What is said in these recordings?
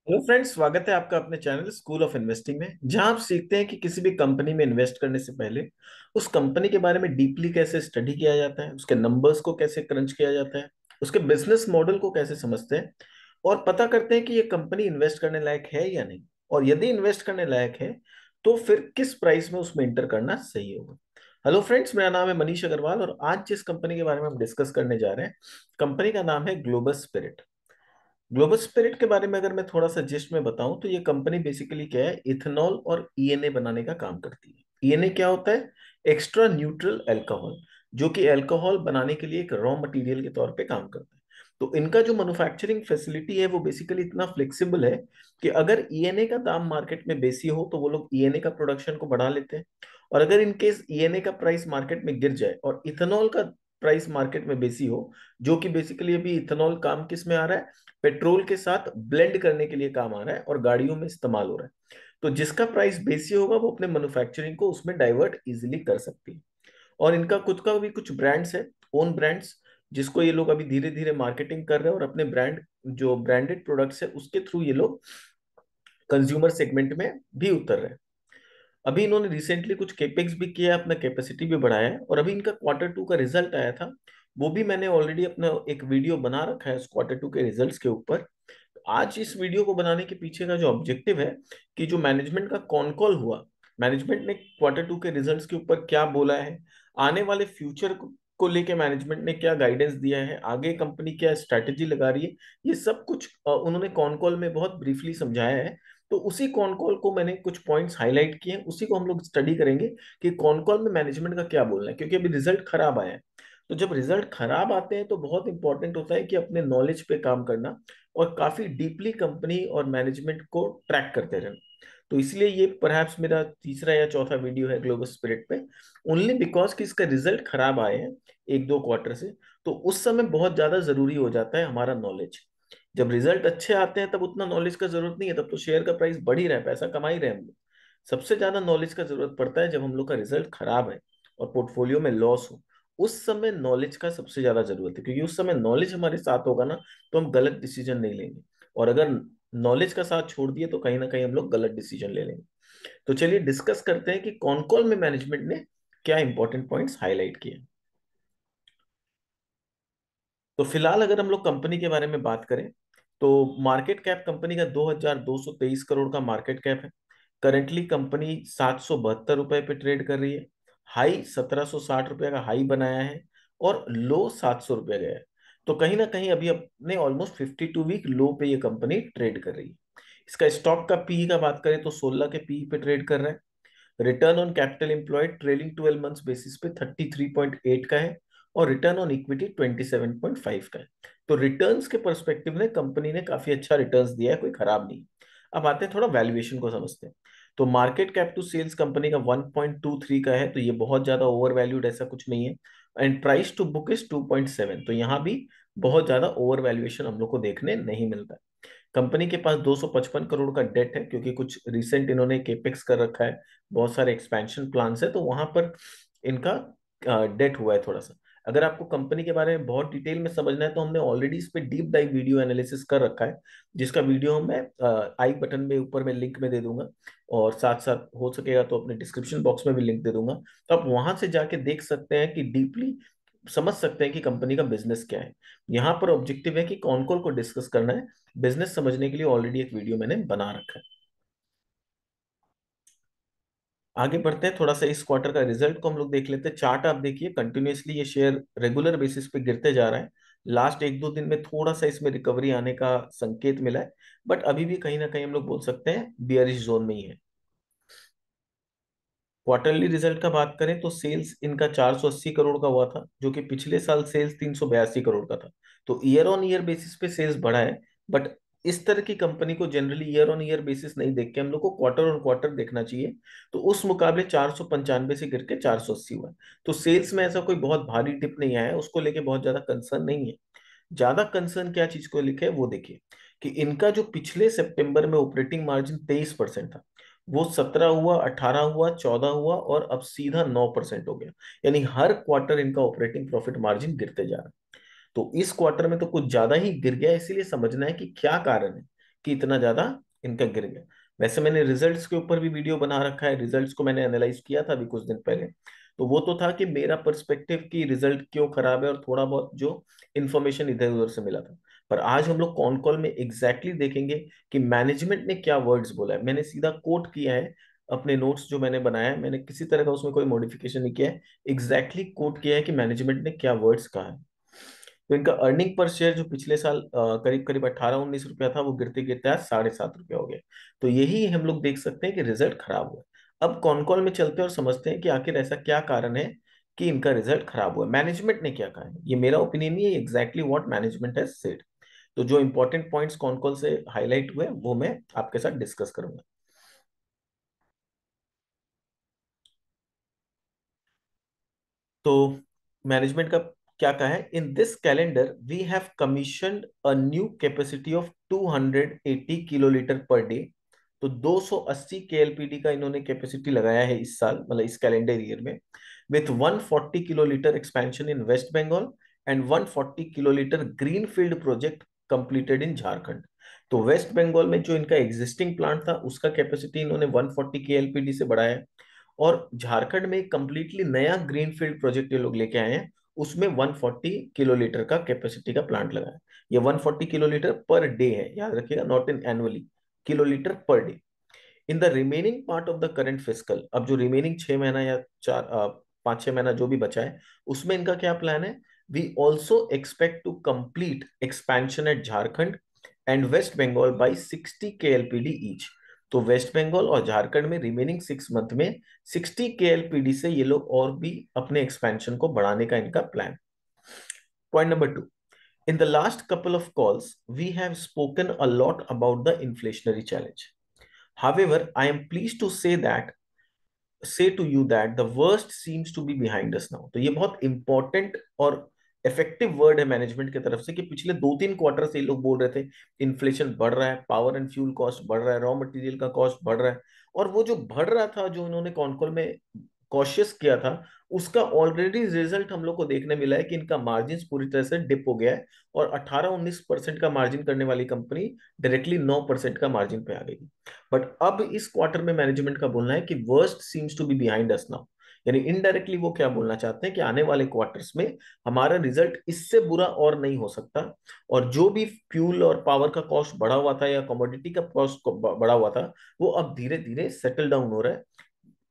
Hello friends, स्वागत है आपका अपने चैनल स्कूल ऑफ इन्वेस्टिंग में, जहां आप सीखते हैं कि किसी भी कंपनी में इन्वेस्ट करने से पहले उस कंपनी के बारे में डीपली कैसे स्टडी किया जाता है, उसके नंबर्स को कैसे क्रंच किया जाता है, उसके बिजनेस मॉडल को कैसे समझते हैं और पता करते हैं कि ये कंपनी इन्वेस्ट करने लायक है या नहीं। और यदि इन्वेस्ट करने लायक है तो फिर किस प्राइस में उसमें इंटर करना सही होगा। हेलो फ्रेंड्स, मेरा नाम है मनीष अग्रवाल और आज जिस कंपनी के बारे में हम डिस्कस करने जा रहे हैं, कंपनी का नाम है ग्लोबल स्पिरिट। ग्लोबल स्पिरिट के बारे में अगर मैं थोड़ा सा जिस्ट में बताऊं तो ये कंपनी बेसिकली क्या है, इथेनॉल और ईएनए बनाने का काम करती है। ईएनए क्या होता है? एक्स्ट्रा न्यूट्रल अल्कोहल, जो कि अल्कोहल बनाने के लिए एक रॉ मटेरियल के तौर पे काम करता है। तो इनका जो मैन्युफैक्चरिंग फैसिलिटी है वो बेसिकली इतना फ्लेक्सिबल है कि अगर ईएनए का दाम मार्केट में बेसी हो तो वो लोग ईएनए का प्रोडक्शन को बढ़ा लेते हैं। और अगर इन केस ईएनए का प्राइस मार्केट में गिर जाए और इथेनॉल का प्राइस मार्केट में बेसी हो, जो कि बेसिकली अभी इथेनॉल काम किस में आ रहा है, पेट्रोल के साथ ब्लेंड करने के लिए काम आ रहा है और गाड़ियों में इस्तेमाल हो रहा है। तो जिसका प्राइस बेसी होगा वो अपने मैन्युफैक्चरिंग को उसमें डाइवर्ट इजीली कर सकती है। और इनका खुद का भी कुछ ब्रांड्स है, ओन ब्रांड्स, जिसको ये लोग अभी धीरे धीरे मार्केटिंग कर रहे हैं और अपने ब्रांड, जो ब्रांडेड प्रोडक्ट्स है उसके थ्रू ये लोग कंज्यूमर सेगमेंट में भी उतर रहे हैं। अभी इन्होंने रिसेंटली कुछ केपेक्स भी किया है, अपना कैपेसिटी भी बढ़ाया है और अभी इनका क्वार्टर 2 का रिजल्ट आया था। वो भी मैंने ऑलरेडी अपना एक वीडियो बना रखा है उस क्वार्टर 2 के रिजल्ट्स के ऊपर। आज इस वीडियो को बनाने के पीछे का जो ऑब्जेक्टिव है कि जो मैनेजमेंट का कॉन कॉल हुआ, मैनेजमेंट ने क्वार्टर 2 के रिजल्ट्स के ऊपर क्या बोला है, आने वाले फ्यूचर को लेके मैनेजमेंट ने क्या गाइडेंस दिया है, आगे कंपनी क्या स्ट्रैटेजी लगा रही है, ये सब कुछ उन्होंने कॉन कॉल में बहुत ब्रीफली समझाया है। तो उसी कॉन कॉल को मैंने कुछ पॉइंट्स हाईलाइट किए हैं, उसी को हम लोग स्टडी करेंगे कि कॉन कॉल में मैनेजमेंट का क्या बोलना है, क्योंकि अभी रिजल्ट खराब आया है। तो जब रिजल्ट खराब आते हैं तो बहुत इंपॉर्टेंट होता है कि अपने नॉलेज पे काम करना और काफी डीपली कंपनी और मैनेजमेंट को ट्रैक करते रहना। तो इसलिए ये परहैप्स मेरा तीसरा या चौथा वीडियो है ग्लोबल स्पिरिट पे, ओनली बिकॉज कि इसका रिजल्ट खराब आए हैं 1-2 क्वार्टर से। तो उस समय बहुत ज्यादा जरूरी हो जाता है हमारा नॉलेज। जब रिजल्ट अच्छे आते हैं तब उतना नॉलेज का जरूरत नहीं है, तब तो शेयर का प्राइस बढ़ ही रहा है, पैसा कमा ही रहे हैं हम लोग। सबसे ज्यादा नॉलेज का जरूरत पड़ता है जब हम लोग का रिजल्ट खराब है और पोर्टफोलियो में लॉस हो। उस समय नॉलेज का सबसे ज्यादा जरूरत है, क्योंकि उस समय नॉलेज हमारे साथ होगा ना, तो हम गलत डिसीजन नहीं लेंगे। और अगर नॉलेज का साथ छोड़ दिए तो कहीं ना कहीं हम लोग गलत डिसीजन ले लेंगे। तो चलिए डिस्कस करते हैं कि कौन कॉल में मैनेजमेंट ने क्या इंपॉर्टेंट पॉइंट्स हाईलाइट किए। तो फिलहाल अगर हम लोग कंपनी के बारे में बात करें तो मार्केट कैप कंपनी का 2223 करोड़ का मार्केट कैप है। करेंटली कंपनी 772 रुपए पे ट्रेड कर रही है। हाई 1760 रुपए का हाई बनाया है और लो 700 रुपये गया है। तो कहीं ना कहीं अभी अपने ऑलमोस्ट 52 वीक लो पे ये कंपनी ट्रेड कर रही है। इसका स्टॉक का पीई का बात करें तो 16 के पीई पे ट्रेड कर रहा है। Return on capital employed trailing 12 months basis पे 33.8 का है और रिटर्न ऑन इक्विटी 27.5 का है। तो रिटर्न्स के परस्पेक्टिव में कंपनी ने काफी अच्छा रिटर्न्स दिया है, कोई खराब नहीं। अब आते हैं थोड़ा वैल्यूएशन को समझते हैं। तो market cap to sales company का 1.23 का है, तो ये बहुत ज्यादा ओवर वैल्यूड ऐसा कुछ नहीं है। And price to book is 2.7, तो यहाँ भी बहुत ज्यादा ओवर वैल्यूएशन हम लोग को देखने नहीं मिलता है। कंपनी के पास 255 करोड़ का डेट है, क्योंकि कुछ रिसेंट इन्होंने केपेक्स कर रखा है, बहुत सारे एक्सपेंशन प्लान्स है, तो वहां पर इनका डेट हुआ है थोड़ा सा। अगर आपको कंपनी के बारे में बहुत डिटेल में समझना है तो हमने ऑलरेडी इस पे डीप डाइव वीडियो एनालिसिस कर रखा है, जिसका वीडियो मैं आई बटन में ऊपर में लिंक में दे दूंगा। और साथ साथ हो सकेगा तो अपने डिस्क्रिप्शन बॉक्स में भी लिंक दे दूंगा, तो आप वहां से जाके देख सकते हैं कि डीपली समझ सकते हैं कि कंपनी का बिजनेस क्या है। यहाँ पर ऑब्जेक्टिव है कि कौन कौन को डिस्कस करना है, बिजनेस समझने के लिए ऑलरेडी एक वीडियो मैंने बना रखा है। आगे बढ़ते हैं, थोड़ा सा इस क्वार्टर का रिजल्ट को हम लोग देख लेते हैं। चार्ट आप देखिए, कंटिन्यूअसली ये शेयर रेगुलर बेसिस पे गिरते जा रहा है। लास्ट 1-2 दिन में थोड़ा सा इसमें रिकवरी आने का संकेत मिला है, बट अभी भी कहीं ना कहीं हम लोग बोल सकते हैं बियरिश जोन में ही है। क्वार्टरली रिजल्ट का बात करें तो सेल्स इनका 480 करोड़ का हुआ था, जो कि पिछले साल सेल्स 382 करोड़ का था। तो ईयर ऑन ईयर बेसिस पे सेल्स बढ़ा है, बट इस तरह की कंपनी को generally year on year basis नहीं देख के हम लोग को क्वार्टर ऑन क्वार्टर देखना चाहिए। तो उस मुकाबले 495 से गिर के 480 हुआ है। तो सेल्स में ऐसा कोई बहुत भारी डिप नहीं आया है, उसको लेके बहुत ज्यादा कंसर्न नहीं है। ज्यादा कंसर्न क्या चीज को लिखे है वो देखिए, कि इनका जो पिछले सितंबर में ऑपरेटिंग मार्जिन 23% था, वो 17 हुआ, 18 हुआ, 14 हुआ और अब सीधा 9% हो गया। यानी हर क्वार्टर इनका ऑपरेटिंग प्रॉफिट मार्जिन गिरते जा रहा है। तो इस क्वार्टर में तो कुछ ज्यादा ही गिर गया, इसीलिए समझना है कि क्या कारण है, कि इतना ज्यादा इनका गिर गया। वैसे मैंने रिजल्ट्स के ऊपर भी वीडियो बना रखा है, रिजल्ट्स को मैंने एनालाइज किया था अभी कुछ दिन पहले। तो वो तो था कि मेरा पर्सपेक्टिव कि रिजल्ट क्यों खराब है, और थोड़ा बहुत जो इन्फॉर्मेशन इधर उधर से मिला था। पर आज हम लोग कॉन कॉल में एग्जैक्टली देखेंगे कि मैनेजमेंट ने क्या वर्ड्स बोला है। मैंने सीधा कोट किया है अपने नोट्स जो मैंने बनाया है, मैंने किसी तरह का उसमें कोई मॉडिफिकेशन नहीं किया है, एग्जैक्टली कोट किया है कि मैनेजमेंट ने क्या वर्ड्स कहा है। तो इनका अर्निंग पर शेयर जो पिछले साल करीब करीब 18-19 रुपया था, वो गिरते गिरते आज 7.5 रुपया हो गया। तो यही हम लोग देख सकते हैं कि रिजल्ट खराब हुआ है। अब कॉन कॉल में चलते हैं और समझते हैं कि आखिर ऐसा क्या कारण है कि इनका रिजल्ट खराब हुआ। मैनेजमेंट ने क्या कहा है, ये मेरा ओपिनियन नहीं है, exactly what management has said. तो जो इंपॉर्टेंट पॉइंट्स कॉन कॉल से हाईलाइट हुए वो मैं आपके साथ डिस्कस करूंगा। तो मैनेजमेंट का क्या कहा है, in this calendar we have commissioned a new capacity of 280 kilolitre per day. तो 280 केएलपीडी का इन्होंने कैपेसिटी लगाया है इस साल, मतलब इस कैलेंडर ईयर में, with 140 kilolitre expansion in West Bengal and 140 kilolitre greenfield project completed in Jharkhand. तो वेस्ट बंगाल में जो इनका एग्जिस्टिंग प्लांट था उसका कैपेसिटी इन्होंने 140 केएलपीडी से बढ़ाया है, और झारखंड में कंप्लीटली नया ग्रीनफील्ड प्रोजेक्ट ये लोग लेके आए हैं, उसमें 140 किलोलीटर का कैपेसिटी का प्लांट लगा है। ये 140 किलोलीटर पर डे है, याद रखिएगा, not in annually, kilolitre per day. In the remaining part of the current fiscal, अब जो रिमेनिंग 6 महीना या 5-6 महीना जो भी बचा है, उसमें इनका क्या प्लान है, we also expect to complete expansion at Jharkhand and West Bengal by 60 KLPD each. तो वेस्ट बंगाल और झारखंड में रिमेनिंग 6 मंथ में 60 केएलपीडी से ये लोग और भी अपने एक्सपेंशन को बढ़ाने का इनका plan. Point number 2, in the last couple of calls we have spoken a lot about the inflationary challenge. However, I am pleased to say to you that the worst seems to be behind us now. तो ये बहुत important और effective word है management की तरफ से कि पिछले 2-3 क्वार्टर से ये लोग बोल रहे थे इन्फ्लेशन बढ़ रहा है, पावर एंड फ्यूल कॉस्ट बढ़ रहा है, रॉ मटेरियल का कॉस्ट बढ़ रहा है। और वो जो बढ़ रहा था, जो इन्होंने कॉन्कॉल में कॉशियस किया था, उसका ऑलरेडी रिजल्ट हम लोग को देखने मिला है कि इनका मार्जिन पूरी तरह से डिप हो गया है, और 18-19% का मार्जिन करने वाली कंपनी डायरेक्टली 9% का मार्जिन पे आ गई। बट अब इस क्वार्टर में मैनेजमेंट का बोलना है कि worst seems to be behind us now. यानी इनडायरेक्टली वो क्या बोलना चाहते हैं कि आने वाले क्वार्टर्स में हमारा रिजल्ट इससे बुरा और नहीं हो सकता, और जो भी फ्यूल और पावर का कॉस्ट बढ़ा हुआ था या कमोडिटी का कॉस्ट बढ़ा हुआ था, वो अब धीरे धीरे सेटल डाउन हो रहा है,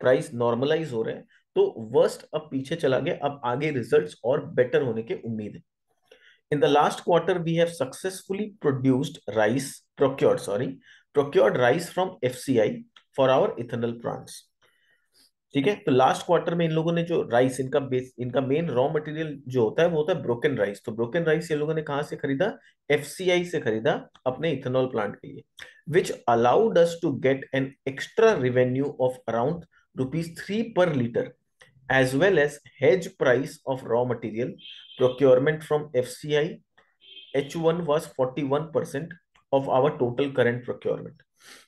प्राइस नॉर्मलाइज हो रहे हैं। तो वर्स्ट अब पीछे चला गया, अब आगे रिजल्ट्स और बेटर होने की उम्मीद है। In the last quarter, we have successfully procured rice from FCI for our ethanol plants. ठीक है, तो लास्ट क्वार्टर में इन लोगों ने जो राइस, इनका मेन रॉ मटेरियल जो होता है वो होता है ब्रोकन राइस। तो ब्रोकन राइस ये लोगों ने कहाँ से खरीदा, एफसीआई से खरीदा अपने इथेनॉल प्लांट के लिए, which allowed us to get an extra revenue of around ₹3 per litre, as well as hedge price of raw material procurement from FCI. H1 was 41% of our total current procurement.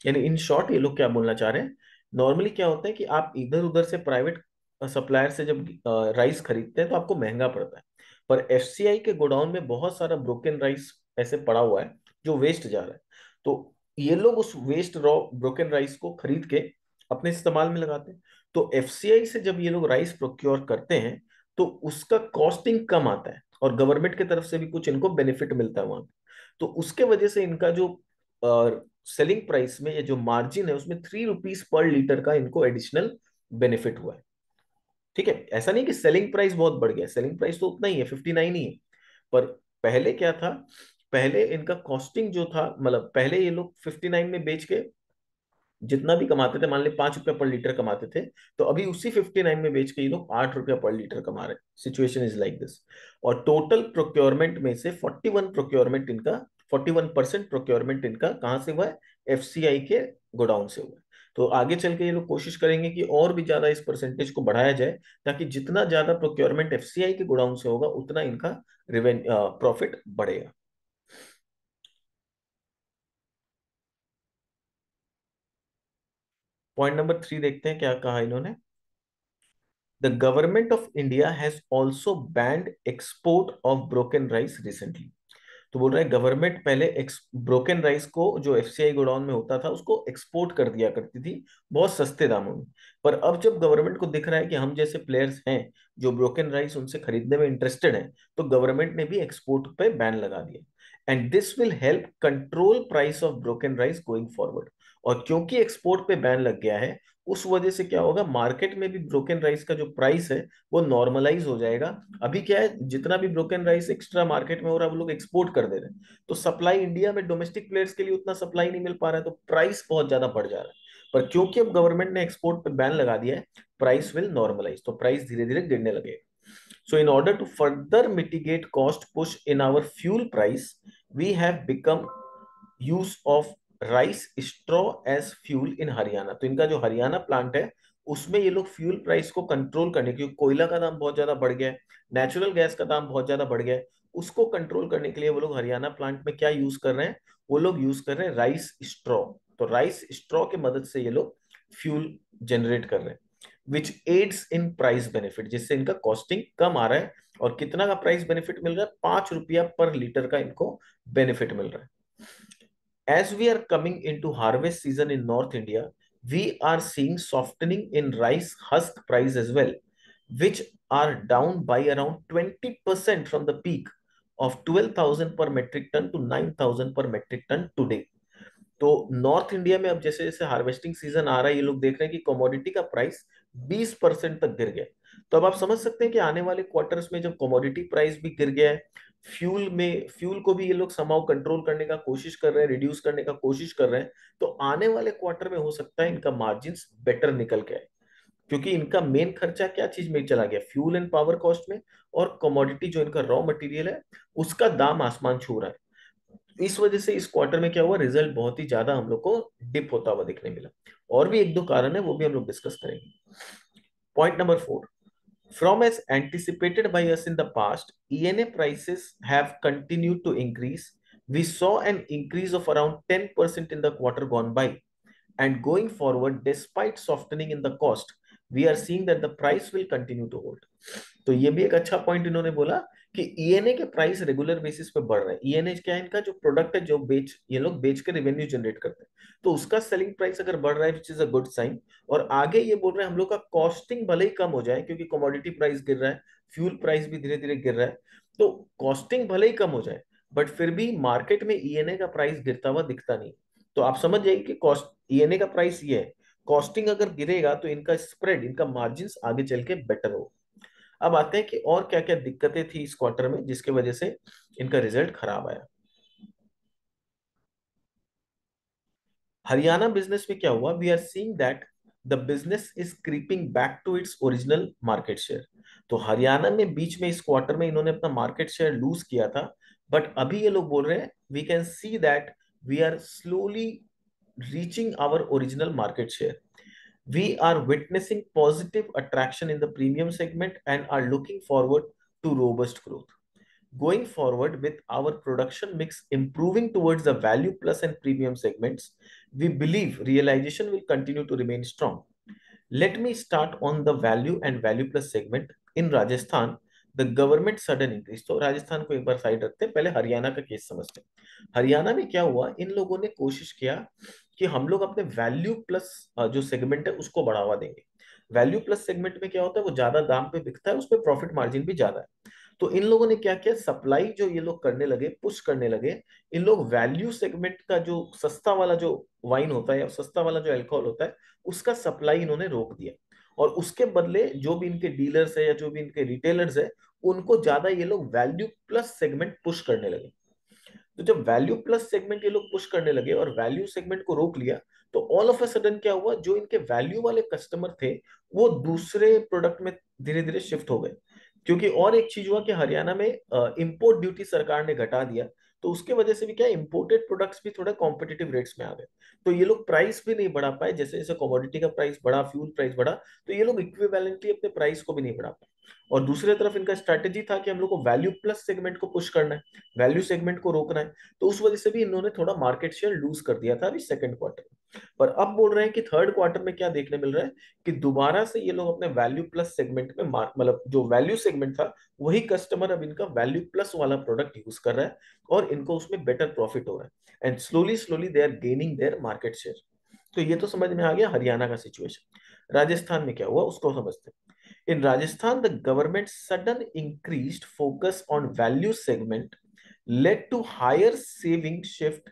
यानी in short ये लोग क्या बोलना चाह रहे हैं, normally क्या होता है कि आप इधर उधर से प्राइवेट सप्लायर से जब राइस खरीदते हैं तो आपको महंगा पड़ता है, पर एफसीआई के गोडाउन में बहुत सारा ब्रोकन राइस ऐसे पड़ा हुआ है जो वेस्ट जा रहा है। तो ये लोग उस वेस्ट रॉ ब्रोकन राइस को खरीद के अपने इस्तेमाल में लगाते हैं। तो एफसीआई से जब ये लोग राइस प्रोक्योर करते हैं तो उसका कॉस्टिंग कम आता है, और गवर्नमेंट की तरफ से भी कुछ इनको बेनिफिट मिलता है वहां। तो उसके वजह से इनका जो सेलिंग प्राइस में ये जो मार्जिन है उसमें ₹3 पर लीटर का इनको एडिशनल बेनिफिट हुआ है। ठीक है, ऐसा नहीं कि सेलिंग प्राइस बहुत बढ़ गया, सेलिंग प्राइस तो उतना ही है, 59 ही है। पर पहले क्या था, पहले इनका कॉस्टिंग जो था, मतलब पहले ये लोग 59 में बेच के जितना भी कमाते थे, मान ले ₹5 पर लीटर कमाते थे, तो अभी उसी 59 में बेच के ये लोग ₹8 पर लीटर कमा रहे हैं। Situation is like this. और टोटल प्रोक्योरमेंट में से 41% प्रोक्योरमेंट इनका कहाँ से हुआ है, एफसीआई के गोडाउन से हुआ है। तो आगे चल के ये लोग कोशिश करेंगे कि और भी ज्यादा इस परसेंटेज को बढ़ाया जाए, ताकि जितना ज्यादा प्रोक्योरमेंट एफसीआई के गोडाउन से होगा उतना इनका प्रॉफिट बढ़ेगा। पॉइंट नंबर 3 देखते हैं क्या कहा इन्होंने। The government of India has also banned export of broken rice recently. तो बोल रहे हैं गवर्नमेंट पहले ब्रोकन राइस को जो एफसीआई गोडाउन में होता था उसको एक्सपोर्ट कर दिया करती थी बहुत सस्ते दामों में। पर अब जब गवर्नमेंट को दिख रहा है कि हम जैसे प्लेयर्स हैं जो ब्रोकन राइस उनसे खरीदने में इंटरेस्टेड हैं, तो गवर्नमेंट ने भी एक्सपोर्ट पे बैन लगा दिया। And this will help control price of broken rice going forward. और क्योंकि एक्सपोर्ट पे बैन लग गया है, उस वजह से क्या होगा, मार्केट में भी ब्रोकन राइस का जो प्राइस है वो नॉर्मलाइज हो जाएगा। अभी क्या है, जितना भी ब्रोकन राइस एक्स्ट्रा मार्केट में हो रहा है वो लोग एक्सपोर्ट कर दे रहे हैं, तो सप्लाई इंडिया में डोमेस्टिक प्लेयर्स के लिए उतना सप्लाई नहीं मिल पा रहा है, तो प्राइस बहुत ज्यादा बढ़ जा रहा है। पर क्योंकि अब गवर्नमेंट ने एक्सपोर्ट पे बैन लगा दिया है, प्राइस विल नॉर्मलाइज, तो प्राइस धीरे धीरे गिरने लगे। So in order to further mitigate cost push in our fuel price, we have become use of rice straw as fuel in Haryana. तो इनका जो हरियाणा प्लांट है उसमें ये लोग फ्यूल प्राइस को कंट्रोल करने, क्योंकि कोयला का दाम बहुत ज्यादा बढ़ गया है, नेचुरल गैस का दाम बहुत ज्यादा बढ़ गया है, उसको कंट्रोल करने के लिए वो लोग हरियाणा प्लांट में क्या यूज कर रहे हैं, वो लोग यूज कर रहे हैं राइस स्ट्रॉ। तो राइस स्ट्रॉ की मदद से ये लोग फ्यूल जनरेट कर रहे हैं, विच एड्स इन प्राइस बेनिफिट, जिससे इनका कॉस्टिंग कम आ रहा है। और कितना का प्राइस बेनिफिट मिल रहा है, 5 रुपया पर लीटर का इनको बेनिफिट मिल रहा है। As we are coming into harvest season in North India, we are seeing softening in rice husk price as well, which are down by around 20% from the peak of 12,000 per metric ton to 9,000 per metric ton today. तो north India में अब जैसे जैसे harvesting season आ रहा है, ये लोग देख रहे हैं कि कमोडिटी का प्राइस 20% तक गिर गया। तो अब आप समझ सकते हैं कि आने वाले क्वार्टर्स में जब कमोडिटी प्राइस भी गिर गया है, फ्यूल को भी ये लोग समाव कंट्रोल करने का कोशिश कर रहे हैं, रिड्यूस करने का कोशिश कर रहे हैं, तो आने वाले क्वार्टर में हो सकता है इनका मार्जिन्स बेटर निकल के आए। क्योंकि इनका मेन खर्चा क्या चीज में चला गया, फ्यूल एंड पावर कॉस्ट में, और कमोडिटी जो इनका रॉ मटेरियल है उसका दाम आसमान छू रहा है। इस वजह से इस क्वार्टर में क्या हुआ, रिजल्ट बहुत ही ज्यादा हम लोग को डिप होता हुआ दिखने मिला। और भी एक दो कारण है, वो भी हम लोग डिस्कस करेंगे। Point number 4, from as anticipated by us in the past, ENA prices have continued to increase. We saw an increase of around 10% in the quarter gone by. And going forward, despite softening in the cost, we are seeing that the price will continue to hold. तो ये भी एक अच्छा point इन्होंने बोला कि ENA के price regular basis पे बढ़ रहे हैं। ईएनए क्या है, इनका जो प्रोडक्ट है जो ये लोग बेच के रेवेन्यू जनरेट करते हैं, तो उसका सेलिंग प्राइस अगर बढ़ रहा है which is a good sign. और आगे ये बोल रहे हैं हम लोग का कॉस्टिंग भले ही कम हो जाए, क्योंकि कमोडिटी प्राइस गिर रहा है, फ्यूल प्राइस भी धीरे धीरे गिर रहा है, तो कॉस्टिंग भले ही कम हो जाए, बट फिर भी मार्केट में ईएनए का प्राइस गिरता हुआ दिखता नहीं। तो आप समझ जाइए कि कॉस्ट ईएनए का प्राइस ये है, कॉस्टिंग अगर गिरेगा तो इनका स्प्रेड, इनका मार्जिन आगे चल के बेटर हो। अब आते हैं कि और क्या क्या दिक्कतें थी इस क्वार्टर में जिसकी वजह से इनका रिजल्ट खराब आया। हरियाणा बिजनेस में क्या हुआ, we are seeing that the business is creeping back to its original market share. तो हरियाणा में बीच में इस क्वार्टर में इन्होंने अपना मार्केट शेयर लूज किया था, बट अभी ये लोग बोल रहे हैं we can see that we are slowly reaching our original market share. We are witnessing positive attraction in the premium segment and are looking forward to robust growth. Going forward, with our production mix improving towards the value plus and premium segments, we believe realization will continue to remain strong. Let me start on the value and value plus segment. In Rajasthan, the government sudden increase, तो राजस्थान को एक बार side रखते हैं, पहले हरियाणा का case समझते हैं। हरियाणा में क्या हुआ, इन लोगों ने कोशिश किया कि हम लोग अपने वैल्यू प्लस जो सेगमेंट है उसको बढ़ावा देंगे। वैल्यू प्लस सेगमेंट में क्या होता है, वो ज्यादा दाम पे बिकता है, उसपे प्रॉफिट मार्जिन भी ज्यादा है। तो इन लोगों ने क्या किया, सप्लाई जो ये लोग करने लगे, पुश करने लगे, इन लोग वैल्यू सेगमेंट का जो सस्ता वाला जो वाइन होता है या सस्ता वाला जो अल्कोहल होता है उसका सप्लाई इन्होंने रोक दिया। और उसके बदले जो भी इनके डीलर्स है या जो भी इनके रिटेलर्स है उनको ज्यादा ये लोग वैल्यू प्लस सेगमेंट पुश करने लगे। तो जब वैल्यू प्लस सेगमेंट ये लोग पुश करने लगे और वैल्यू सेगमेंट को रोक लिया, तो ऑल ऑफ अ सडन क्या हुआ, जो इनके वैल्यू वाले कस्टमर थे वो दूसरे प्रोडक्ट में धीरे धीरे शिफ्ट हो गए। क्योंकि और एक चीज हुआ कि हरियाणा में इंपोर्ट ड्यूटी सरकार ने घटा दिया, तो उसके वजह से भी क्या, इंपोर्टेड प्रोडक्ट्स भी थोड़ा कॉम्पिटिटिव रेट्स में आ गए। तो ये लोग प्राइस भी नहीं बढ़ा पाए, जैसे जैसे कमोडिटी का प्राइस बढ़ा, फ्यूल प्राइस बढ़ा, तो ये लोग इक्विवेलेंटली अपने प्राइस को भी नहीं बढ़ा पाए। और दूसरी तरफ इनका स्ट्रैटेजी था कि हम लोग को वैल्यू प्लस सेगमेंट को पुश करना है, वैल्यू सेगमेंट को रोकना है, तो उस वजह से भी इन्होंने थोड़ा मार्केट शेयर लूज कर दिया था अभी सेकंड क्वार्टर में। पर अब बोल रहे हैं कि थर्ड क्वार्टर में क्या देखने मिल रहा है कि दोबारा से ये लोग अपने वैल्यू प्लस सेगमेंट में मतलब जो वैल्यू सेगमेंट था वही कस्टमर अब इनका वैल्यू प्लस वाला प्रोडक्ट यूज कर रहा है और इनको उसमें बेटर प्रॉफिट हो रहा है and slowly slowly they are gaining their market share. तो ये तो समझ में आ गया हरियाणा का सिचुएशन। राजस्थान में क्या हुआ उसको समझते हैं। In Rajasthan, the government's sudden increased focus on value segment led to higher saving shift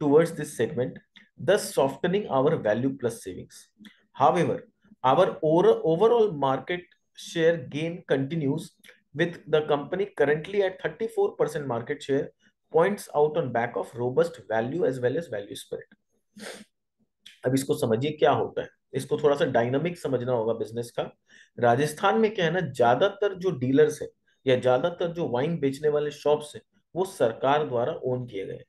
towards this segment, thus softening our value plus savings. However, our overall market share gain continues with the company currently at 34% market share, points out on back of robust value as well as value spread. अब इसको समझिए क्या होता है, इसको थोड़ा सा dynamic समझना होगा बिजनेस का। राजस्थान में क्या है ना, ज्यादातर जो डीलर्स है या ज्यादातर जो वाइन बेचने वाले शॉप्स है वो सरकार द्वारा ओन किए गए हैं।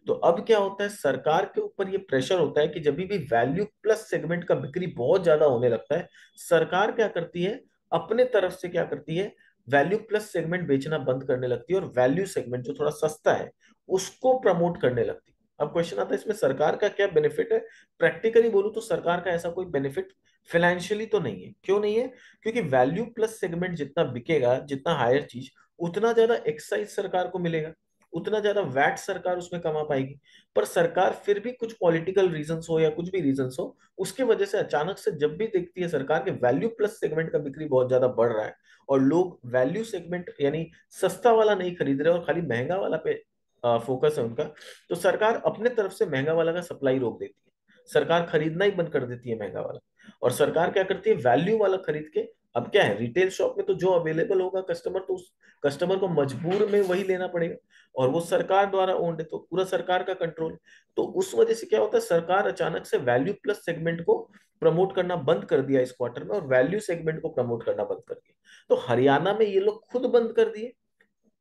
तो अब क्या होता है, सरकार के ऊपर ये प्रेशर होता है कि जब भी वैल्यू प्लस सेगमेंट का बिक्री बहुत ज्यादा होने लगता है, सरकार क्या करती है, अपने तरफ से क्या करती है, वैल्यू प्लस सेगमेंट बेचना बंद करने लगती है और वैल्यू सेगमेंट जो थोड़ा सस्ता है उसको प्रमोट करने लगती है। अब क्वेश्चन आता है इसमें सरकार का क्या बेनिफिट है। प्रैक्टिकली बोलूं तो सरकार का ऐसा कोई बेनिफिट फाइनेंशियली तो नहीं है। क्यों नहीं है? क्योंकि वैल्यू प्लस सेगमेंट जितना बिकेगा, जितना हायर चीज, उतना ज्यादा एक्साइज सरकार को मिलेगा, उतना ज्यादा वैट सरकार उसमें कमा पाएगी। पर सरकार फिर भी कुछ पॉलिटिकल रीजंस हो या कुछ भी रीजंस हो, उसके वजह से अचानक से जब भी देखती है सरकार के वैल्यू प्लस सेगमेंट का बिक्री बहुत ज्यादा बढ़ रहा है और लोग वैल्यू सेगमेंट यानी सस्ता वाला नहीं खरीद रहे और खाली महंगा वाला पे फोकस है उनका, तो सरकार अपने तरफ से महंगा वाला का सप्लाई रोक देती है, सरकार खरीदना ही बंद कर देती है महंगा वाला। और सरकार क्या करती है, वैल्यू वाला खरीद के, अब क्या है रिटेल शॉप में तो जो अवेलेबल होगा कस्टमर, तो उस कस्टमर को मजबूर में वही लेना पड़ेगा और वो सरकार द्वारा ओन्ड है तो पूरा सरकार का कंट्रोल है। तो उस वजह से क्या होता है, सरकार अचानक से वैल्यू प्लस सेगमेंट को प्रमोट करना बंद कर दिया इस क्वार्टर में और वैल्यू सेगमेंट को प्रमोट करना बंद कर दिया। तो हरियाणा में ये लोग खुद बंद कर दिए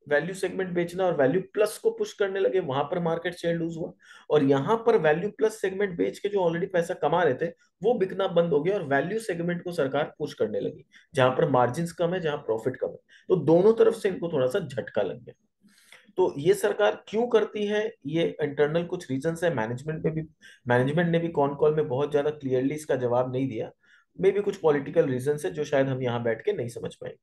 वैल्यू सेगमेंट बेचना और वैल्यू प्लस को पुश करने लगे, वहां पर मार्केट शेयर लूज हुआ। और यहां पर वैल्यू प्लस सेगमेंट बेच के जो ऑलरेडी पैसा कमा रहे थे वो बिकना बंद हो गया और वैल्यू सेगमेंट को सरकार पुश करने लगी जहां पर मार्जिन कम है, जहां प्रॉफिट कम है। तो दोनों तरफ से इनको थोड़ा सा झटका लग गया। तो ये सरकार क्यों करती है, ये इंटरनल कुछ रीजंस है, मैनेजमेंट ने भी कॉन कॉल में बहुत ज्यादा क्लियरली इसका जवाब नहीं दिया। मे भी कुछ पॉलिटिकल रीजंस है जो शायद हम यहाँ बैठ के नहीं समझ पाए।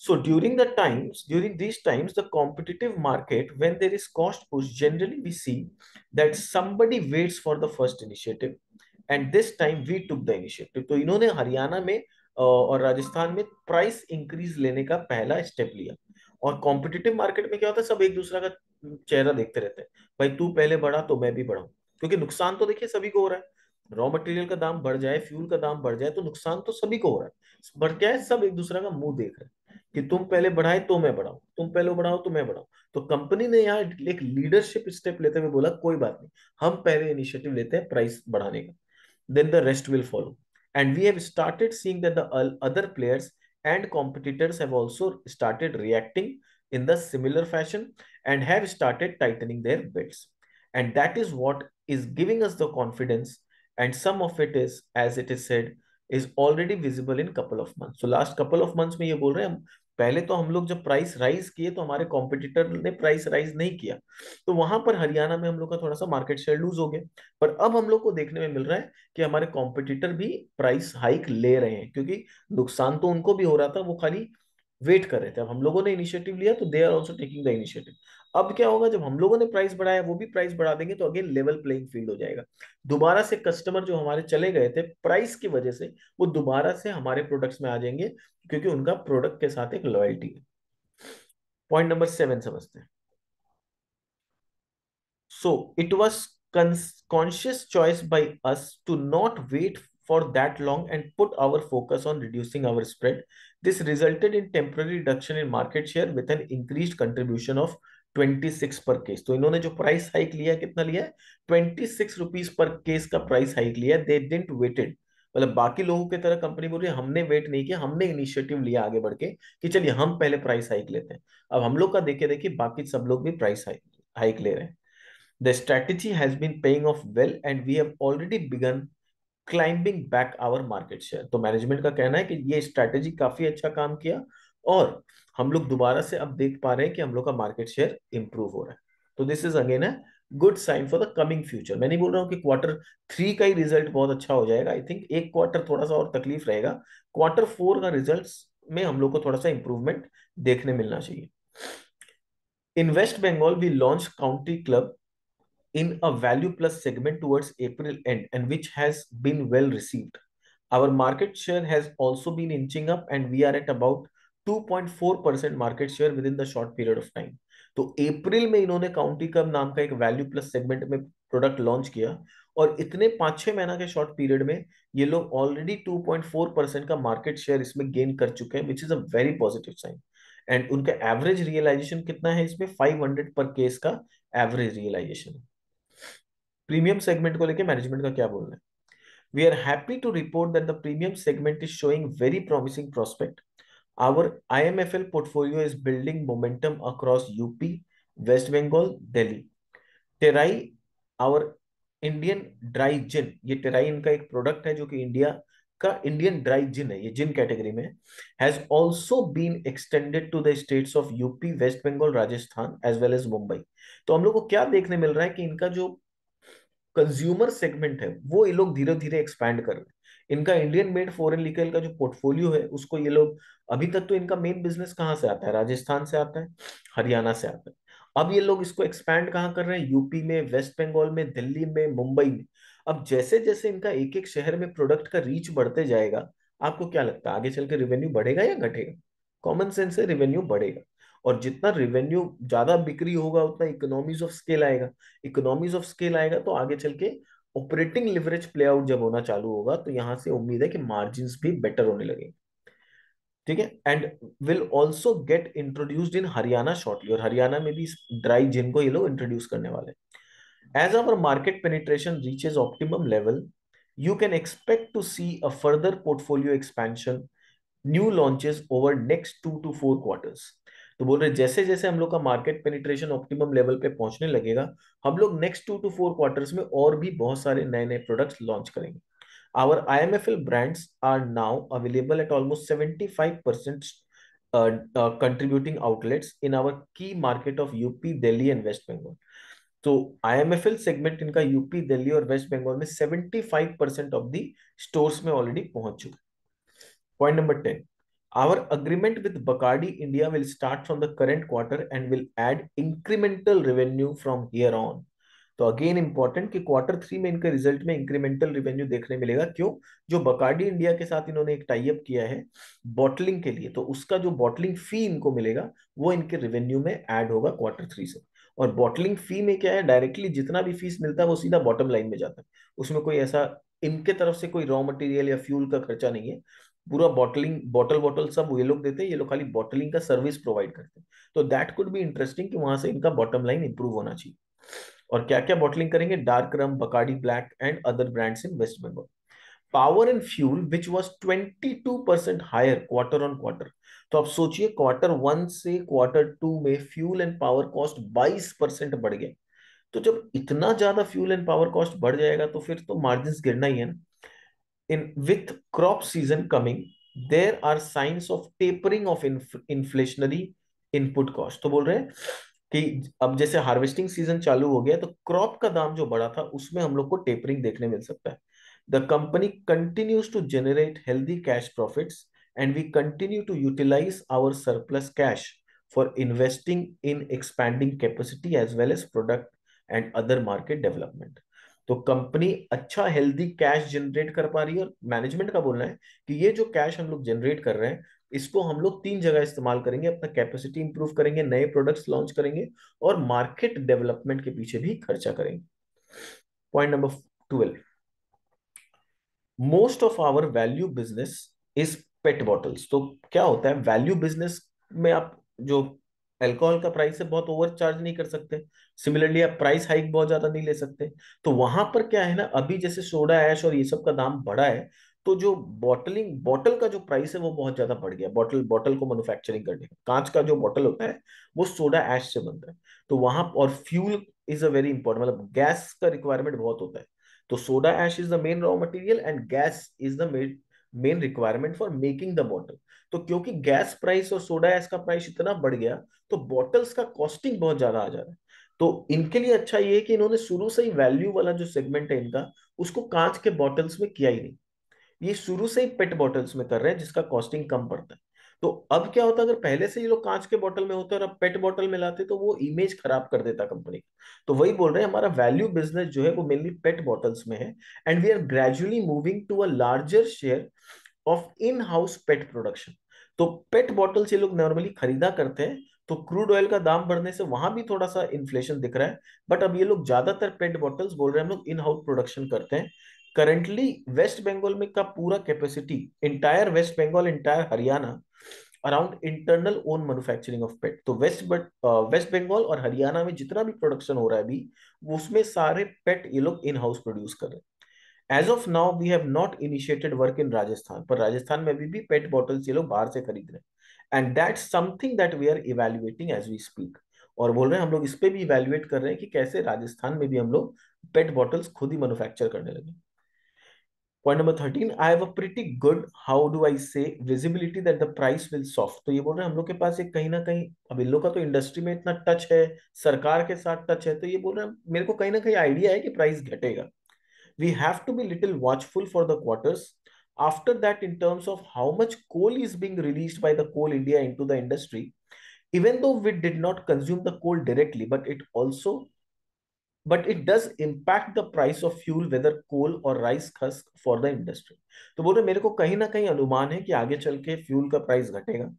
So during these times, the competitive market, when there is cost push, generally we see that somebody waits for the first initiative, and this time we took the initiative. तो इन्होंने हरियाणा में और राजस्थान में प्राइस इंक्रीज लेने का पहला step लिया। और कॉम्पिटिटिव मार्केट में क्या होता है, सब एक दूसरा का चेहरा देखते रहते हैं, भाई तू पहले बढ़ा तो मैं भी बढ़ाऊं। क्योंकि नुकसान तो देखिए सभी को हो रहा है, रॉ मटेरियल का दाम बढ़ जाए, फ्यूल का दाम बढ़ जाए तो नुकसान तो सभी को हो रहा है। बढ़ क्या है, सब एक दूसरा का मुंह देख रहे हैं कि तुम पहले बढ़ाए तो मैं बढ़ाऊं, तुम पहले बढ़ाओ तो मैं बढ़ाऊं। तो कंपनी ने यहाँ एक लीडरशिप स्टेप लेते हुए बोला कोई बात नहीं, हम पहले इनिशिएटिव लेते हैं प्राइस बढ़ाने का, then the rest will follow. And we have started seeing that the other players and competitors have also started reacting in the similar fashion and have started tightening their belts. And that is what is giving us the confidence. And some of it is, as it is said, is already visible in couple of months. So last couple of months में ये बोल रहे हैं हम, पहले तो हम लोग जब प्राइस राइज किए तो हमारे कॉम्पिटिटर ने प्राइस राइज नहीं किया, तो वहां पर हरियाणा में हम लोग का थोड़ा सा मार्केट शेयर लूज हो गया। पर अब हम लोग को देखने में मिल रहा है कि हमारे कॉम्पिटिटर भी प्राइस हाइक ले रहे हैं, क्योंकि नुकसान तो उनको भी हो रहा था, वो खाली वेट कर रहे थे। अब हम लोगों ने इनिशिएटिव लिया तो they are also taking the initiative. अब क्या होगा, जब हम लोगों ने प्राइस बढ़ाया वो भी प्राइस बढ़ा देंगे तो अगेन लेवल प्लेइंग फील्ड हो जाएगा। दोबारा से कस्टमर जो हमारे चले गए थे प्राइस की वजह से, वो दोबारा से हमारे प्रोडक्ट्स में आ जाएंगे क्योंकि उनका प्रोडक्ट के साथ एक लॉयल्टी है। पॉइंट नंबर 7 समझते हैं। So it was conscious choice by us to not wait for that long and put our focus on reducing our spread. This resulted in temporary reduction in market share with an increased contribution of 26 पर case. तो इन्होंने जो price hike लिया है, कितना लिया है, 26 rupees per case का प्राइस हाइक लिया है। दे डिडंट वेटेड, मतलब बाकी लोगों की तरह कंपनी बोल रही है हमने वेट नहीं किया, हमने इनिशिएटिव लिया आगे बढ़ के कि चलिए हम पहले प्राइस हाइक लेते हैं। अब हम लोग का देखे देखिए बाकी सब लोग भी प्राइस हाइक ले रहे हैं। The strategy has been paying off well and we have already begun climbing back our market share. तो मैनेजमेंट का कहना है कि ये स्ट्रैटेजी काफी अच्छा काम किया और हम लोग दोबारा से अब देख पा रहे हैं कि हम लोग का मार्केट शेयर इंप्रूव हो रहा है। तो दिस इज अगेन है good sign for the coming future. मैं नहीं बोल रहा हूँ कि क्वार्टर 3 का ही रिजल्ट बहुत अच्छा हो जाएगा, आई थिंक एक क्वार्टर थोड़ा सा और तकलीफ रहेगा, क्वार्टर 4 का रिजल्ट में हम लोग को थोड़ा सा इंप्रूवमेंट देखने मिलना चाहिए। In West Bengal we launch county club in a value plus segment towards April end, and which has been well received. Our market share has also been inching up, and we are at about 2.4% market share within the short period of time. तो अप्रैल में इन्होंने county कब नाम का एक value plus segment में product launch किया, और इतने 5-6 महीना के शॉर्ट पीरियड में ये लोग ऑलरेडी 2.4% का मार्केट शेयर इसमें गेन कर चुके हैं, which is a very positive sign. And उनका एवरेज रियलाइजेशन कितना है इसमें, 500 पर केस का एवरेज रियलाइजेशन है। प्रीमियम सेगमेंट को लेके मैनेजमेंट का क्या बोलना है? We are happy to report that the premium segment is showing very promising prospect. Our IMFL portfolio is building momentum across UP, West Bengal, Delhi. Terai, our Indian dry gin, ये टेराई इनका एक product है जो कि इंडिया का Indian dry gin है, ये gin category में has also been extended to the states of UP, West Bengal, Rajasthan as well as Mumbai. तो हम लोग को क्या देखने मिल रहा है कि इनका जो कंज्यूमर सेगमेंट है वो ये लोग धीरे धीरे एक्सपैंड कर रहे हैं। इनका इंडियन मेड फॉरेन लीगल का जो पोर्टफोलियो है उसको ये लोग, अभी तक तो इनका मेन बिजनेस कहाँ से आता है, राजस्थान से आता है, हरियाणा से आता है। अब ये लोग इसको एक्सपैंड कहाँ कर रहे हैं, यूपी में, वेस्ट बंगाल में, दिल्ली में, मुंबई में। अब जैसे जैसे इनका एक एक शहर में प्रोडक्ट का रीच बढ़ते जाएगा, आपको क्या लगता है आगे चल के रेवेन्यू बढ़ेगा या घटेगा? कॉमन सेंस है, रेवेन्यू बढ़ेगा। और जितना रेवेन्यू ज्यादा बिक्री होगा उतना इकोनॉमीज ऑफ स्केल आएगा। इकोनॉमीज ऑफ स्केल आएगा तो आगे चल के ऑपरेटिंग लिवरेज प्ले आउट जब होना चालू होगा तो यहां से उम्मीद है कि मार्जिन्स भी बेटर होने लगेंगे। ठीक है, and will also get introduced in Haryana shortly, और हरियाणा में भी ड्राई जिन को ये लोग इंट्रोड्यूस करने वाले हैं। As our market penetration reaches optimum level, you can expect to see a further portfolio expansion, new launches over next 2 to 4 quarters. तो बोल रहे जैसे जैसे हम लोग का मार्केट पेनिट्रेशन ऑप्टिमम लेवल पे पहुंचने लगेगा, हम लोग नेक्स्ट 2 to 4 क्वार्टर्स में और भी बहुत सारे नए नए प्रोडक्ट्स लॉन्च करेंगे। Our IMFL brands are now available at almost 75% contributing outlets in our key market of UP, Delhi and West Bengal. तो IMFL सेगमेंट इनका यूपी, दिल्ली और वेस्ट बंगाल में 75% ऑफ दी स्टोर्स में ऑलरेडी पहुंच चुका है। Point number 10. Our agreement with Bacardi India will start from the current quarter and will add incremental revenue from here on. तो again important कि quarter 3 में इनके रिजल्ट में इंक्रीमेंटल रेवेन्यू देखने मिलेगा। क्यों? जो बकार्डी इंडिया के साथ इन्होंने एक टाई अप किया है बॉटलिंग के लिए, तो उसका जो बॉटलिंग फी इनको मिलेगा वो इनके रेवेन्यू में ऐड होगा क्वार्टर 3 से। और बॉटलिंग फी में क्या है, डायरेक्टली जितना भी फीस मिलता है वो सीधा बॉटम लाइन में जाता है। उसमें कोई ऐसा इनके तरफ से कोई रॉ मटेरियल या फ्यूल का खर्चा नहीं है। पूरा बॉटलिंग, बॉटल बॉटल सब ये लोग देते हैं, ये लोग खाली बॉटलिंग का सर्विस प्रोवाइड करते हैं। तो दैट कुड बी इंटरेस्टिंग कि वहां से इनका बॉटम लाइन इंप्रूव होना चाहिए। और क्या क्या बॉटलिंग करेंगे, dark rum, Bacardi black and other brands in West Bengal. Power and fuel which was 22% higher quarter on quarter. तो आप सोचिए क्वार्टर 1 से क्वार्टर 2 में फ्यूल एंड पावर कॉस्ट 22% बढ़ गया। तो जब इतना ज्यादा फ्यूल एंड पावर कॉस्ट बढ़ जाएगा तो फिर तो मार्जिन गिरना ही है ना। in with crop season coming, there are signs of tapering of inflationary input cost। तो बोल रहे हैं कि अब जैसे हार्वेस्टिंग सीजन चालू हो गया तो क्रॉप का दाम जो बढ़ा था उसमें हम लोग को टेपरिंग देखने मिल सकता है। The company continues to generate healthy cash profits and we continue to utilise our surplus cash for investing in expanding capacity as well as product and other market development. तो कंपनी अच्छा healthy cash generate कर पा रही है, और management का बोलना है कि ये जो कैश हम लोग जनरेट कर रहे हैं इसको हम लोग 3 जगह इस्तेमाल करेंगे, अपना कैपेसिटी इंप्रूव करेंगे, नए प्रोडक्ट्स लॉन्च करेंगे और मार्केट डेवलपमेंट के पीछे भी खर्चा करेंगे। Point number 12, most of our value business is PET bottles. तो क्या होता है वैल्यू बिजनेस में, आप जो अल्कोहल का प्राइस है बहुत ओवर चार्ज नहीं कर सकते, सिमिलरली आप प्राइस हाइक बहुत ज्यादा नहीं ले सकते। तो वहां पर क्या है ना, अभी जैसे सोडा ऐश और ये सब का दाम बढ़ा है, तो जो बॉटलिंग बॉटल का जो प्राइस है वो बहुत ज्यादा बढ़ गया। बॉटल बॉटल को मैन्युफैक्चरिंग करने का कांच का जो बॉटल होता है वो सोडा ऐश से बनता है। तो वहां और fuel is a very important, मतलब गैस का रिक्वायरमेंट बहुत होता है। तो soda ash is the main raw material and gas is the main requirement for making the bottle। तो क्योंकि गैस प्राइस और सोडा ऐश का प्राइस इतना बढ़ गया तो बॉटल्स का कॉस्टिंग बहुत ज्यादा आ जा रहा है। तो इनके लिए अच्छा ये है कि इन्होंने शुरू से ही वैल्यू वाला जो सेगमेंट है इनका, उसको कांच के बॉटल्स में किया ही नहीं। ये शुरू से ही पेट बॉटल्स में कर रहे हैं, जिसका कॉस्टिंग कम पड़ता है। तो अब क्या होता, अगर पहले से ये लोग कांच के बोतल में होते और अब पेट बॉटल में लाते, तो वो इमेज खराब कर देता कंपनी का। तो वही बोल रहे हैं, हमारा वैल्यू बिजनेस जो है वो मेनली पेट बॉटल्स में है, and we are gradually moving to a larger share of in house PET production. तो पेट बॉटल्स ये लोग नॉर्मली खरीदा करते हैं, तो क्रूड ऑयल का दाम बढ़ने से वहां भी थोड़ा सा इन्फ्लेशन दिख रहा है। बट अब ये लोग ज्यादातर पेट बॉटल्स बोल रहे हैं हम लोग इन हाउस प्रोडक्शन करते हैं। करंटली वेस्ट बंगाल में का पूरा capacity, entire West Bengal, entire Haryana, around internal own manufacturing of PET. तो वेस्ट बंगाल और हरियाणा में जितना भी प्रोडक्शन हो रहा है अभी, उसमें सारे पेट ये लोग इन हाउस प्रोड्यूस कर रहे हैं। As of now we have not initiated work in Rajasthan, पर राजस्थान में अभी भी पेट बॉटल्स ये लोग बाहर से खरीद रहे हैं, and that's something that we are evaluating as we speak. और बोल रहे हैं हम लोग इस पे भी इवेल्युएट कर रहे हैं कि कैसे राजस्थान में भी हम लोग पेट बॉटल्स खुद ही मैन्युफैक्चर करने लगे। Point number 13, I have a pretty good, how do I say, visibility that the price will soft. तो ये बोल रहे हैं हम लोग के पास एक कहीं ना कहीं, अब इन लोग का तो इंडस्ट्री में इतना टच है, सरकार के साथ टच है, तो ये बोल रहे हैं मेरे को कहीं ना कहीं आइडिया है कि प्राइस घटेगा। We have to be little watchful for the quarters after that in terms of how much coal is being released by the Coal India into the industry, even though we did not consume the coal directly, but it does impact the price of fuel, whether coal or rice husk for the industry. तो बोल रहे मेरे को कहीं ना कहीं अनुमान है कि आगे चल के फ्यूल का प्राइस घटेगा।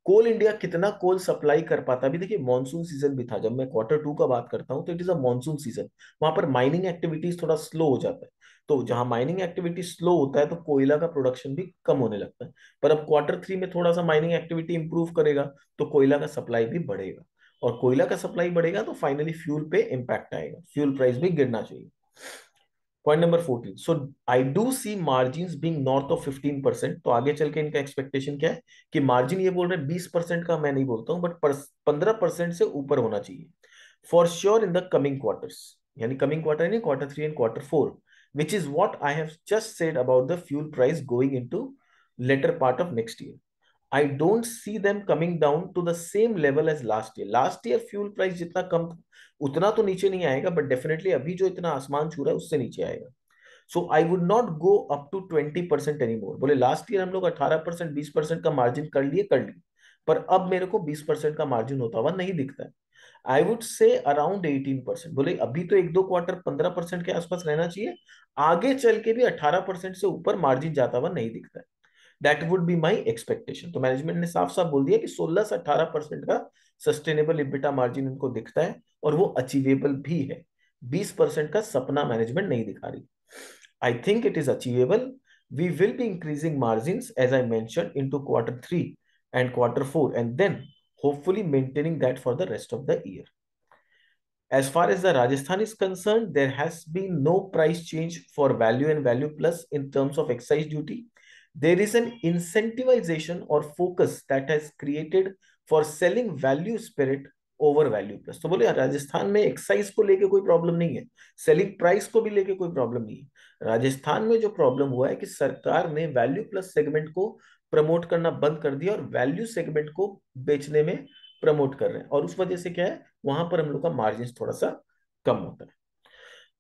कोल इंडिया कितना कोल सप्लाई कर पाता है, अभी देखिए मॉनसून सीजन भी था, जब मैं क्वार्टर 2 का बात करता हूँ तो it is a monsoon season. वहां पर माइनिंग एक्टिविटीज थोड़ा स्लो हो जाता है। तो जहां माइनिंग एक्टिविटी स्लो होता है तो कोयला का प्रोडक्शन भी कम होने लगता है। पर अब क्वार्टर 3 में थोड़ा सा माइनिंग एक्टिविटी इंप्रूव करेगा, तो कोयला का सप्लाई भी बढ़ेगा, और कोयला का सप्लाई बढ़ेगा तो फाइनली फ्यूल पे इंपैक्ट आएगा, फ्यूल प्राइस भी गिरना चाहिए। Point number 14, so I do see margin being north of 15%। तो आगे चल के इनका एक्सपेक्टेशन क्या है कि मार्जिन, ये बोल रहे हैं 20% का मैं नहीं बोलता हूं, बट 15% से ऊपर होना चाहिए for sure in the coming quarters. यानी कमिंग क्वार्टर नहीं, quarter 3 and quarter 4, which is what I have just said about the fuel price going in to later part of next year. I don't see them coming down to the same level as last year. Last year fuel price जितना कम था उतना तो नीचे नहीं आएगा, but definitely अभी जो इतना आसमान छू रहा है उससे नीचे आएगा। So I would not go up to 20% any more. बोले लास्ट ईयर हम लोग 18%, 20% का मार्जिन कर लिए, पर अब मेरे को 20% का मार्जिन होता हुआ नहीं दिखता है। I would say around 18%। बोले अभी तो एक दो क्वार्टर 15% के आसपास रहना चाहिए, आगे चल के भी 18% से ऊपर मार्जिन जाता हुआ नहीं दिखता है। That would be my expectation. तो मैनेजमेंट ने साफ साफ बोल दिया कि 16 से 18% का सस्टेनेबल इबिटा मार्जिन उनको दिखता है, और वो अचीवेबल भी है। 20% का सपना मैनेजमेंट नहीं दिखा रही। I think it is achievable. We will be increasing margins, as I mentioned, into quarter 3 and quarter 4, and then hopefully maintaining that for the rest of the year. As far as the Rajasthan is concerned, there has been no price change for value and value plus in terms of excise duty. There is an incentivization or focus that has created for selling value spirit over value plus. तो बोले राजस्थान में excise को लेके कोई problem नहीं है, selling price को भी लेके कोई प्रॉब्लम नहीं है। राजस्थान में जो प्रॉब्लम हुआ है कि सरकार ने वैल्यू प्लस सेगमेंट को प्रमोट करना बंद कर दिया और वैल्यू सेगमेंट को बेचने में प्रमोट कर रहे हैं, और उस वजह से क्या है, वहां पर हम लोग का मार्जिन थोड़ा सा कम होता है।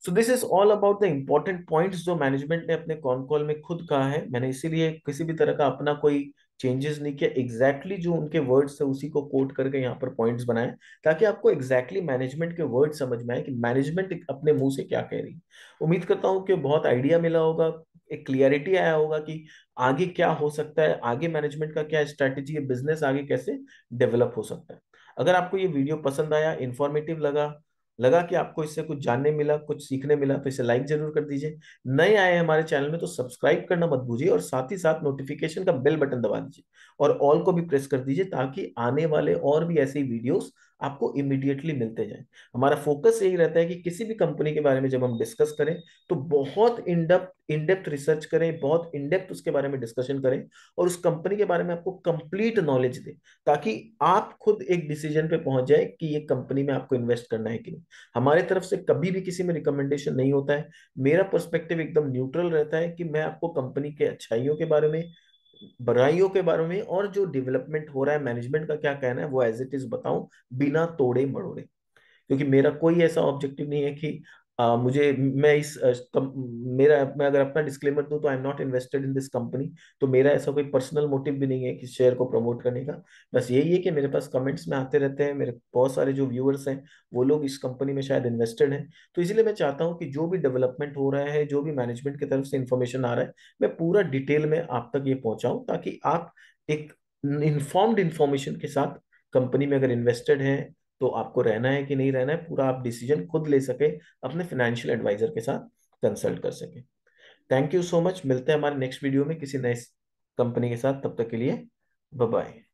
So this is all about the important points जो मैनेजमेंट ने अपने कॉन कॉल में खुद कहा है। मैंने इसीलिए किसी भी तरह का अपना कोई चेंजेस नहीं किया, एग्जैक्टली जो उनके वर्ड्स थे उसी को कोट करके यहाँ पर पॉइंट्स बनाए, ताकि आपको एग्जैक्टली मैनेजमेंट के वर्ड समझ में आए कि मैनेजमेंट अपने मुंह से क्या कह रही है। उम्मीद करता हूँ कि बहुत आइडिया मिला होगा, एक क्लियरिटी आया होगा कि आगे क्या हो सकता है, आगे मैनेजमेंट का क्या स्ट्रैटेजी है, बिजनेस आगे कैसे डेवलप हो सकता है। अगर आपको ये वीडियो पसंद आया, इंफॉर्मेटिव लगा, लगा कि आपको इससे कुछ जानने मिला, कुछ सीखने मिला, तो इसे लाइक जरूर कर दीजिए। नए आए हैं हमारे चैनल में तो सब्सक्राइब करना मत भूलिए, और साथ ही साथ नोटिफिकेशन का बेल बटन दबा दीजिए और ऑल को भी प्रेस कर दीजिए, ताकि आने वाले और भी ऐसे ही वीडियोस आपको इमीडिएटली मिलते जाएं। हमारा फोकस यही रहता है कि किसी भी कंपनी के बारे में जब हम डिस्कस करें तो बहुत इन डेप्थ रिसर्च करें, बहुत इन डेप्थ उसके बारे में डिस्कशन करें, और उस कंपनी के बारे में आपको कंप्लीट नॉलेज दें, ताकि आप खुद एक डिसीजन पे पहुंच जाए कि ये कंपनी में आपको इन्वेस्ट करना है कि नहीं। हमारे तरफ से कभी भी किसी में रिकमेंडेशन नहीं होता है। मेरा पर्सपेक्टिव एकदम न्यूट्रल रहता है कि मैं आपको कंपनी के अच्छाइयों के बारे में, बुराइयों के बारे में, और जो डेवलपमेंट हो रहा है, मैनेजमेंट का क्या कहना है, वो एज इट इज बताऊं, बिना तोड़े मरोड़े। क्योंकि मेरा कोई ऐसा ऑब्जेक्टिव नहीं है कि मुझे मैं मेरा मैं अगर अपना डिस्क्लेमर दूं तो I am not invested in this company. तो मेरा ऐसा कोई पर्सनल मोटिव भी नहीं है कि शेयर को प्रमोट करने का। बस यही है कि मेरे पास कमेंट्स में आते रहते हैं, मेरे बहुत सारे जो व्यूअर्स हैं वो लोग इस कंपनी में शायद इन्वेस्टेड हैं। तो इसीलिए मैं चाहता हूँ कि जो भी डेवलपमेंट हो रहा है, जो भी मैनेजमेंट की तरफ से इंफॉर्मेशन आ रहा है, मैं पूरा डिटेल में आप तक ये पहुंचाऊं, ताकि आप एक इन्फॉर्म्ड इंफॉर्मेशन के साथ कंपनी में अगर इन्वेस्टेड हैं तो आपको रहना है कि नहीं रहना है, पूरा आप डिसीजन खुद ले सके, अपने फाइनेंशियल एडवाइजर के साथ कंसल्ट कर सके। थैंक यू सो मच, मिलते हैं हमारे नेक्स्ट वीडियो में किसी नए कंपनी के साथ, तब तक के लिए बाय बाय।